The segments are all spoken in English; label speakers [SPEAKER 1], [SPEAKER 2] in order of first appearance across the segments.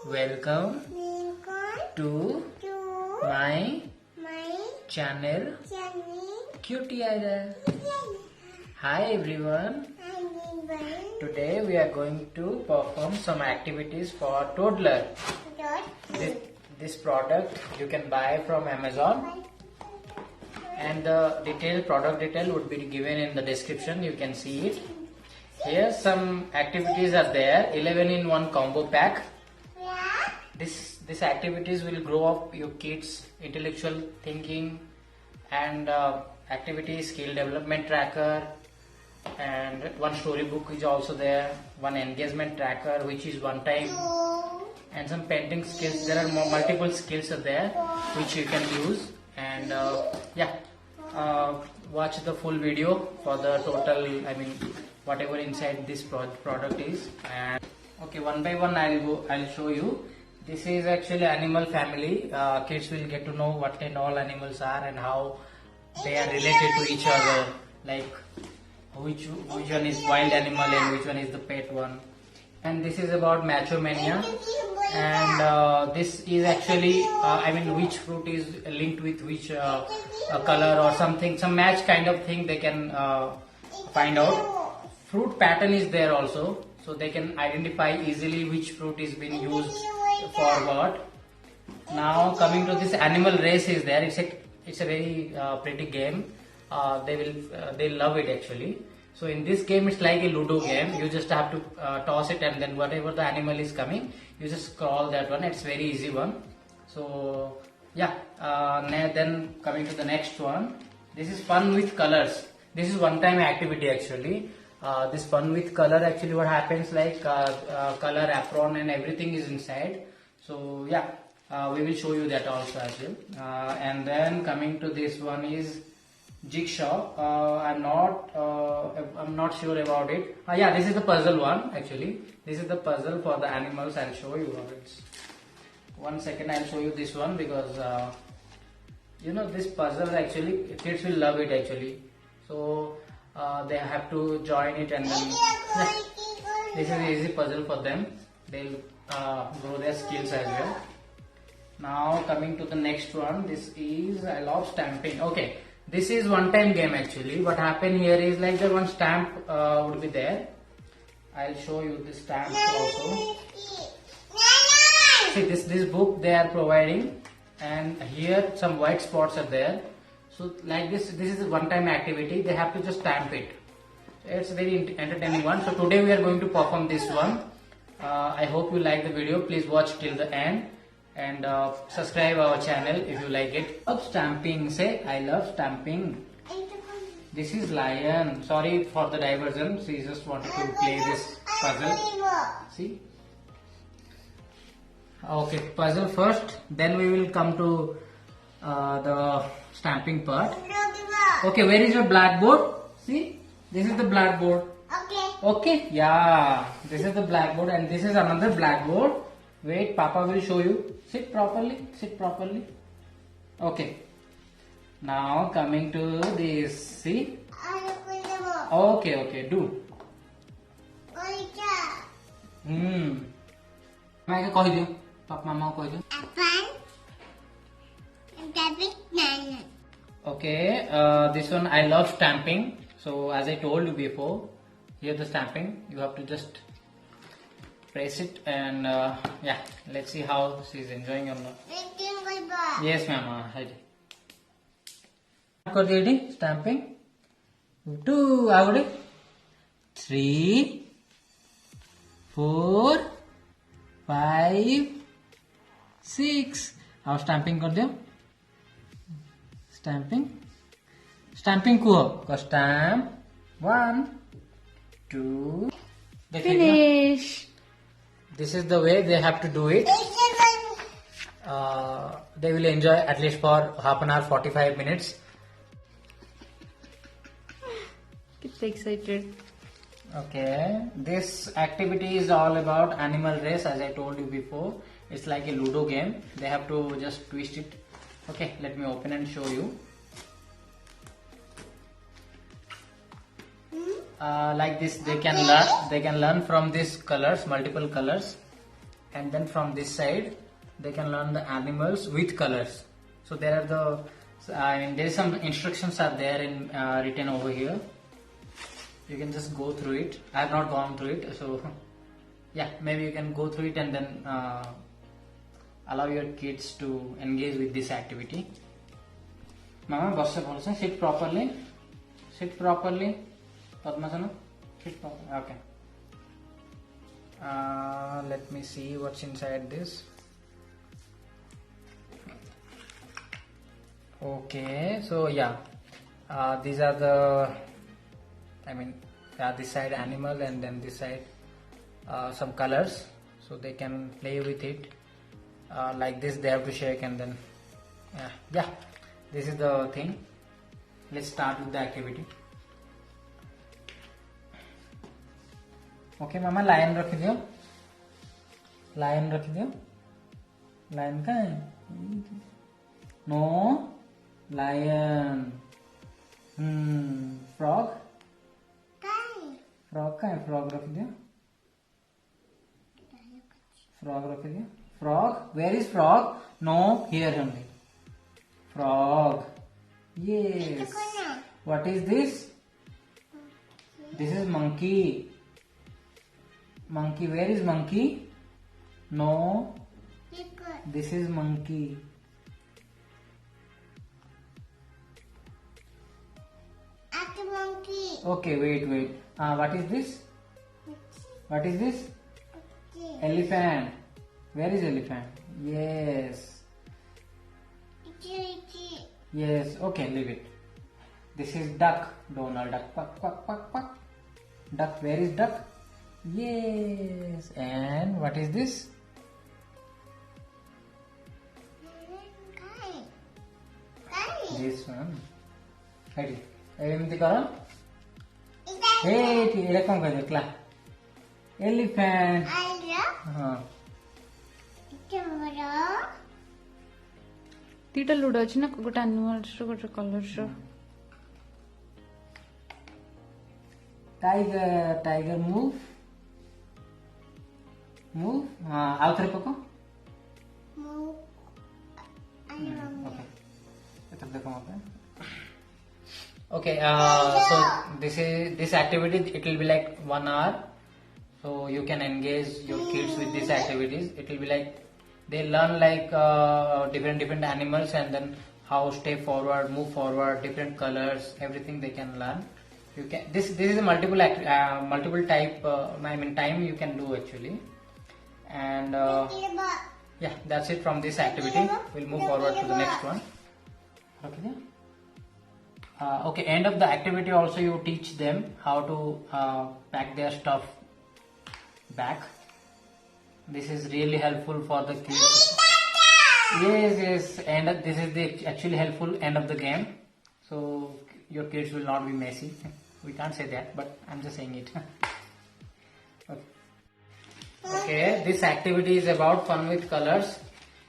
[SPEAKER 1] Welcome to my channel Cutie Idol. Hi everyone. Today we are going to perform some activities for toddler. This product you can buy from Amazon, and the product detail would be given in the description. You can see it. Here some activities are there, 11 in 1 combo pack. This activities will grow up your kids' intellectual thinking and activity skill development tracker, and one storybook is also there, one engagement tracker which is one time, and some painting skills. There are multiple skills are there which you can use, and watch the full video for the total, whatever inside this product is. And okay, one by one I'll show you. This is actually animal family. Kids will get to know what kind all animals are and how they are related to each other, like which one is wild animal and which one is the pet one. And this is about Machomania, and this is actually which fruit is linked with which color or something, some match kind of thing they can find out. Fruit pattern is there also, so they can identify easily which fruit is being used for what. Now coming to this animal race is there. It's a very pretty game. They love it actually. So in this game it's like a Ludo game. You just have to toss it, and then whatever the animal is coming, you just scroll that one. It's very easy one. So yeah, then coming to the next one. This is fun with colors. This is one time activity actually. This fun with color, actually what happens, like color apron and everything is inside. So yeah, we will show you that also as well. And then coming to this one is jigsaw. I'm not sure about it. Yeah, this is the puzzle one actually. This is the puzzle for the animals. I'll show you how it's. 1 second, I'll show you this one, because this puzzle actually kids will love it actually. So they have to join it, and then this is an easy puzzle for them. They'll grow their skills as well. Now coming to the next one, this is I love stamping. Okay, this is one time game actually. What happened here is, like, the one stamp would be there. I'll show you the stamps also. See, this book they are providing, and here some white spots are there. So like this is a one time activity. They have to just stamp it. It's a very entertaining one. So today we are going to perform this one. I hope you like the video. Please watch till the end, and subscribe our channel if you like it. Love stamping. Say I love stamping. This is lion. Sorry for the diversion. She just wanted to play this puzzle. See. Okay, puzzle first. Then we will come to the stamping part. Okay, where is your blackboard? See, this is the blackboard. Okay, yeah, this is the blackboard, and this is another blackboard. Wait, Papa will show you. Sit properly. Okay, now coming to this. See. Okay, do. मैं कह दियो पापा मामा को कह दियो. Okay, this one I love stamping. So as I told you before, here the stamping, you have to just press it, and yeah, let's see how she's enjoying or not. Yes, mama. Ready? Stamping. 2, 3, 4, 5, 6. Now stamping कर दियो. Stamping को stamp 1, 2.
[SPEAKER 2] Finish.
[SPEAKER 1] This is the way they have to do it. They will enjoy at least for half an hour, 45 minutes.
[SPEAKER 2] Get excited.
[SPEAKER 1] Okay, this activity is all about animal race, as I told you before. It's like a Ludo game. They have to just twist it. Okay, let me open and show you. Like this, they can learn from these colors, multiple colors. and then from this side they can learn the animals with colors. So there are there is some instructions are there in written over here. You can just go through it. I have not gone through it, so yeah, maybe you can go through it and then allow your kids to engage with this activity. Mama, sit properly. Sit properly. Padmasana, sit properly. Okay. Let me see what's inside this. Okay, so yeah, these are the, this side animal and then this side some colors, so they can play with it. Like this they have to shake and then yeah, this is the thing. Let's start with the activity. Okay mama, lion रख दियो. Lion रख दियो. Lion का है? No, lion. Frog. Frog का है? Frog रख दियो. Frog रख दियो. Frog. Where is frog? No, here only. Frog. Yes. What is this? This is monkey. Monkey. Where is monkey? No. This is monkey. Okay, wait. What is this? What is this? Elephant. Where is elephant? Yes. Yes. Okay, leave it. This is duck. Donald duck. Quack, quack, quack, quack. Duck. Where is duck? Yes. And what is this? This one. Ready. ଏମିତି କର. ଏଇଠି ଏଇଟା କଣ କହିଲ କ୍ଲା? Elephant. ହଁ.
[SPEAKER 2] ଦିଟା ludo ଅଛି ନା, ଗୋଟେ ଆନିମଲ୍ସ ର ଗୋଟେ କଲର୍ସ ର.
[SPEAKER 1] Tiger move. हाँ आउ ଥରେ ପକ. ओके इधर देखो वहाँ पे. Okay, so this activity, it will be like 1 hour, so you can engage your kids with these activities. It will be like they learn like different animals and then how step forward, move forward, different colors, everything they can learn. You can this is a multiple type time you can do actually, and yeah, that's it from this activity. We'll move forward to the next one. Okay. Okay, end of the activity also you teach them how to pack their stuff back. This is really helpful for the kids. Yes, and this is the actually helpful end of the game. So your kids will not be messy. We can't say that, but I'm just saying it. Okay, this activity is about fun with colors.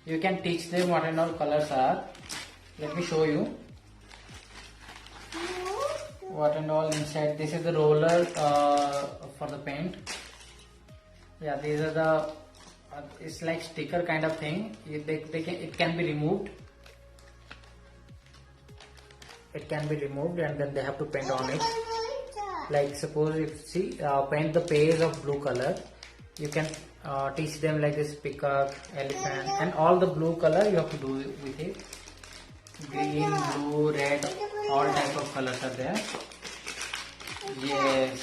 [SPEAKER 1] You can teach them what and all colors are. Let me show you. What and all inside. This is the roller for the paint. Yeah, these are the it's like sticker kind of thing. It can be removed. It can be removed and then they have to paint on it. Like suppose if see paint the page of blue color, you can teach them like this peacock, elephant, and all the blue color you have to do with it. Green, blue, red, all type of colors are there. Yes.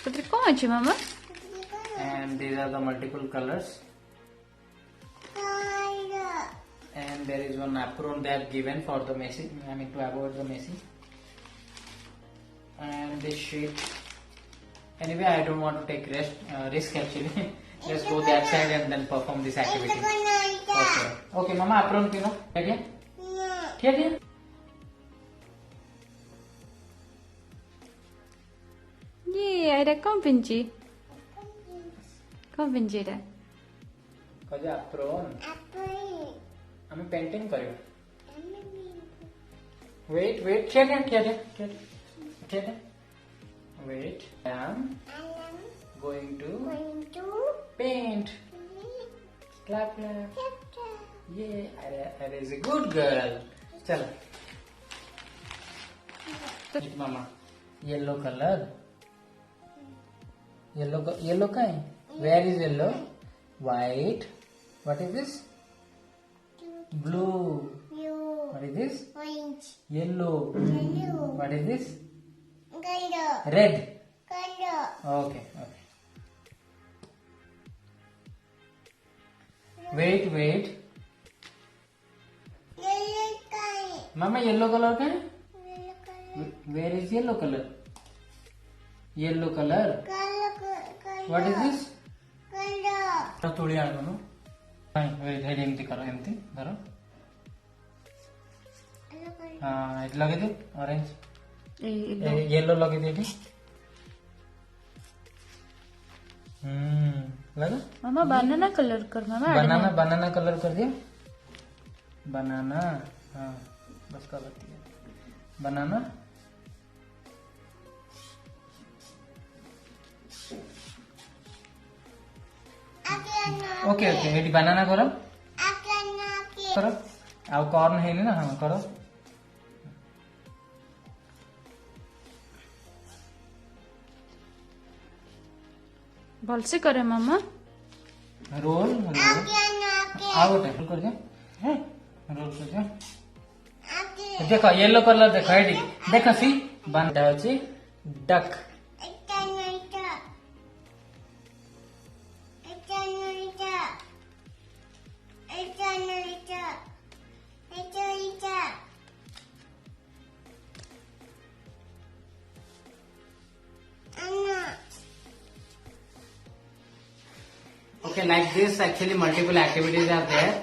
[SPEAKER 2] ସେଥିରେ କଣ ଅଛି ମାମା?
[SPEAKER 1] And these are the multiple colors. And there is one apron they have given for the messy. To avoid the messy. And this sheet. Anyway, I don't want to take risk actually. Let's go that side and then perform this activity. Okay, mama, apron pino. क्या क्या?
[SPEAKER 2] ये आइरा कौन पिंची? कौन पिंची रे?
[SPEAKER 1] कजा apron. हमें painting करियो. Wait, क्या? Wait, I am going Clap, clap. Yeah, Arya is a good girl. चल. Eat mama. Yellow color. Yellow का है? Where is yellow? White. What is this? Blue. What is this?
[SPEAKER 3] Orange.
[SPEAKER 1] Yellow.
[SPEAKER 3] Yellow.
[SPEAKER 1] What is this?
[SPEAKER 3] Color.
[SPEAKER 1] Red.
[SPEAKER 3] Color.
[SPEAKER 1] Okay. Wait.
[SPEAKER 3] Yellow color.
[SPEAKER 1] Mama, yellow color का है?
[SPEAKER 3] Yellow color.
[SPEAKER 1] Where is yellow color? Yellow color.
[SPEAKER 3] Color.
[SPEAKER 1] What is this?
[SPEAKER 3] Color.
[SPEAKER 1] तुड़ी आनो head एमती करो एमती धरो हाँ it लगे दे orange yellow लगे दे लगा
[SPEAKER 2] मामा बनाना कलर कर मामा
[SPEAKER 1] बनाना कलर कर दिया बनाना हाँ बस कलर दिया बनाना ओके एटी बनाना करो करो ଆଉ କର୍ନ ହେଇନି ନା ହଁ କର
[SPEAKER 2] भलसे करे मामा
[SPEAKER 1] रोल ଆଉ ଗୋଟେ ରୋଲ କରିଦିଅ ରୋଲ କରିଦିଅ ଦେଖ येलो କଲର ଦେଖ ଏଠି ଦେଖ ସି ବାନ୍ଧା ଅଛି dock Okay, like this, actually multiple activities are there.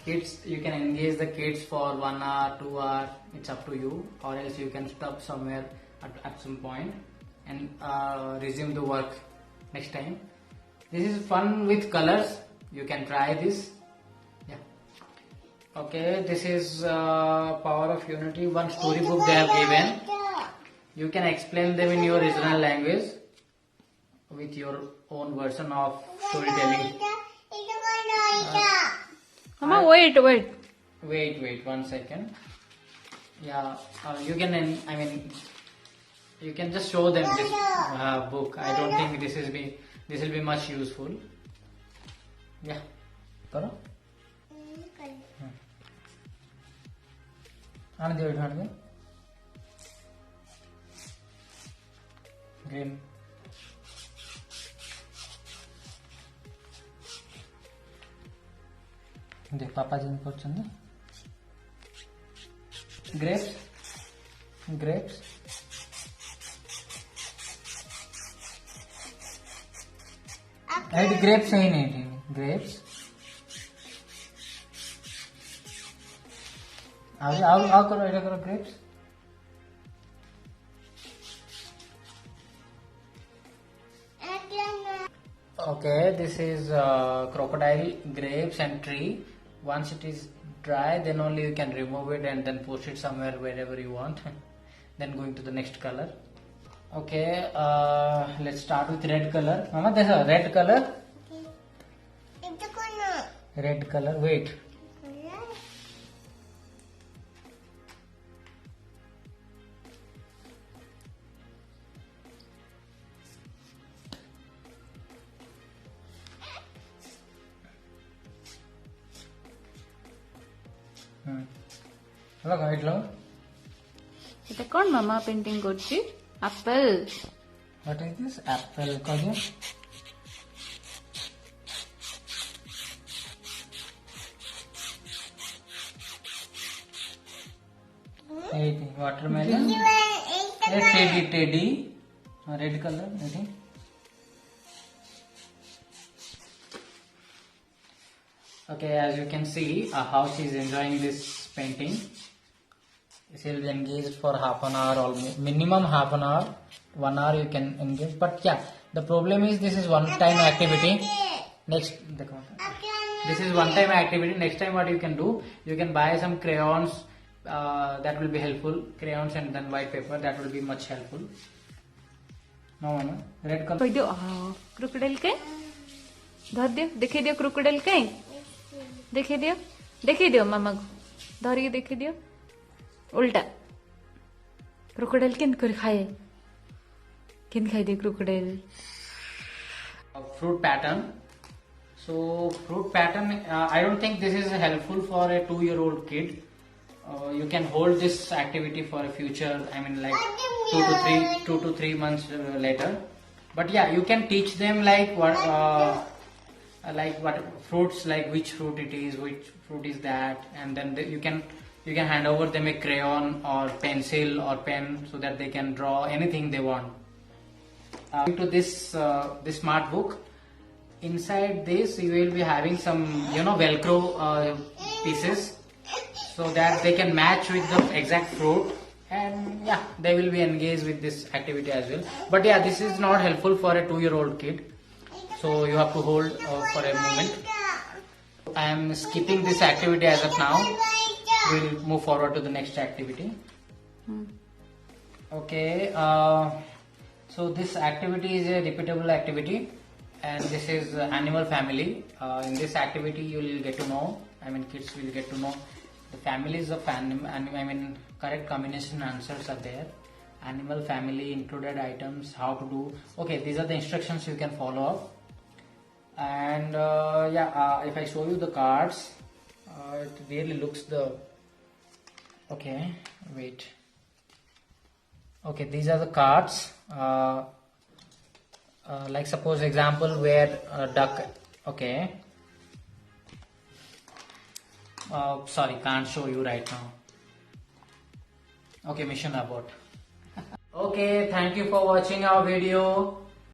[SPEAKER 1] Kids, you can engage the kids for 1 hour, 2 hours. It's up to you, or else you can stop somewhere at some point and resume the work next time. This is fun with colors. You can try this. Yeah. Okay, this is Power of Unity. One storybook they have given. You can explain them in your original language with your own version of storytelling.
[SPEAKER 2] Mama wait
[SPEAKER 1] 1 second. Yeah, you can. I mean, you can just show them this book. I don't think this will be much useful. Yeah, करो. आने दे. Green. देख पापा जी करछन grapes grapes है नहीं grapes आओ करो एटा करो grapes Okay, this is crocodile, grapes and tree. Once it is dry, then only you can remove it and then post it somewhere wherever you want. Then going to the next color. Okay, let's start with red color. Mama, there's a red color. Red color. Wait. Look, it look.
[SPEAKER 2] এটা কোন মামা painting করছি apple
[SPEAKER 1] What is this? Apple. Kaja. Watermelon. Teddy. Red color. Okay, as you can see, how she is enjoying this painting. She will be engaged for half an hour, almost minimum half an hour. 1 hour you can engage, but yeah, the problem is this is one time activity. This is one time activity. Next time what you can do, you can buy some crayons, that will be helpful. Crayons and then white paper, that will be much helpful. No, red color.
[SPEAKER 2] कह दियो crocodile के धर दियो दिखे दियो crocodile के देखी दियो मामा को धरिकी देखी दियो उल्टा क्रोकोडाइल केन कर खाए केन खाई दे crocodile
[SPEAKER 1] fruit pattern. So fruit pattern, I don't think this is helpful for a 2-year-old kid. You can hold this activity for a future. I mean, like 2 to 3 months later. But yeah, you can teach them like what fruits, like which fruit it is, which fruit is that, and then you can hand over them a crayon or pencil or pen so that they can draw anything they want. To this smart book, inside this you will be having some velcro pieces so that they can match with the exact fruit, and yeah, they will be engaged with this activity as well. But yeah, this is not helpful for a 2-year-old kid, so you have to hold for a moment. I am skipping this activity as of now. We'll move forward to the next activity. Okay, so this activity is a repeatable activity, and this is animal family. In this activity you will get to know, kids will get to know the families of animal, correct combination answers are there. Animal family, included items, how to do. Okay, these are the instructions you can follow up. And if I show you the cards, it really looks okay, wait. Okay, these are the cards. Like suppose example where duck. Okay. Sorry, can't show you right now. Okay, mission abort. Okay, thank you for watching our video.